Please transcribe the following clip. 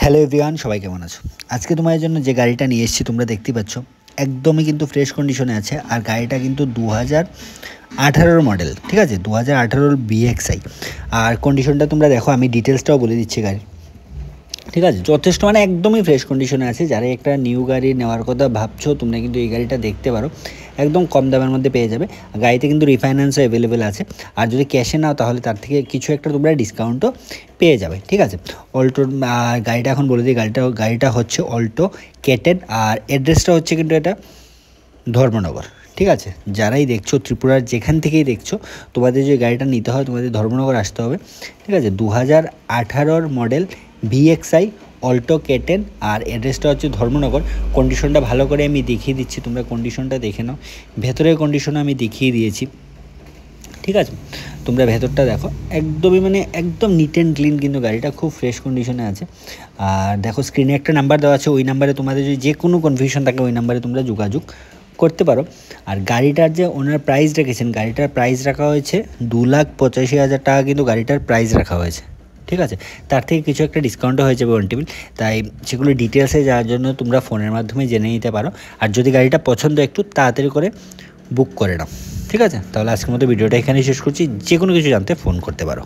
Hello everyone, সবাই কেমন আছো? আজকে তোমাদের জন্য যে গাড়িটা নিয়ে এসেছি তোমরা দেখতেই পাচ্ছ, একদমই কিন্তু ফ্রেশ কন্ডিশনে আছে। আর গাড়িটা কিন্তু 2018 মডেল, ঠিক আছে, 2018 BXI। আর কন্ডিশনটা তোমরা দেখো, আমি ডিটেলসটাও বলে দিচ্ছি গাড়ির, ঠিক আছে। যথেষ্ট মানে একদমই ফ্রেশ কন্ডিশনে আছে। যারা একটা নিউ গাড়ি নেওয়ার কথা ভাবছো তোমরা কিন্তু এই গাড়িটা দেখতে পারো, একদম কম দামের মধ্যে পেয়ে যাবে। গাড়িতে কিন্তু রিফাইন্যান্সও অ্যাভেলেবেল আছে। আর যদি ক্যাশে নাও তাহলে তার থেকে কিছু একটা তোমরা ডিসকাউন্টও পেয়ে যাবে, ঠিক আছে। অল্টোর গাড়িটা এখন বলে দিই, গাড়িটা হচ্ছে অল্টো কেটেন। আর অ্যাড্রেসটা হচ্ছে কিন্তু এটা ধর্মনগর, ঠিক আছে। যারাই দেখছো, ত্রিপুরার যেখান থেকেই দেখছো, তোমাদের যে গাড়িটা নিতে হয় তোমাদের ধর্মনগর আসতে হবে, ঠিক আছে। 2018 মডেল BXI অল্টো কেটেন, আর অ্যাড্রেসটা হচ্ছে ধর্মনগর। কন্ডিশনটা ভালো করে আমি দেখিয়ে দিচ্ছি, তোমরা কন্ডিশনটা দেখে নাও। ভেতরের কন্ডিশনও আমি দেখিয়ে দিয়েছি, ঠিক আছে। তোমরা ভেতরটা দেখো, একদমই মানে একদম নিট অ্যান্ড ক্লিন, কিন্তু গাড়িটা খুব ফ্রেশ কন্ডিশনে আছে। আর দেখো স্ক্রিনে একটা নাম্বার দেওয়া আছে, ওই নাম্বারে তোমাদের যদি যে কোনো কনফিউশন থাকে ওই নাম্বারে তোমরা যোগাযোগ করতে পারো। আর গাড়িটার যে ওনার প্রাইস রেখেছেন, গাড়িটার প্রাইস রাখা হয়েছে 2,85,000 টাকা, কিন্তু গাড়িটার প্রাইস রাখা হয়েছে, ঠিক আছে। তার থেকে কিছু একটা ডিসকাউন্টও হয়ে যাবে অন টেবিল। তাই সেগুলো ডিটেলসে যাওয়ার জন্য তোমরা ফোনের মাধ্যমে জেনে নিতে পারো। আর যদি গাড়িটা পছন্দ একটু তাড়াতাড়ি করে বুক করে নাও, ঠিক আছে। তাহলে আজকের মতো ভিডিওটা এখানেই শেষ করছি। যে কোনো কিছু জানতে ফোন করতে পারো।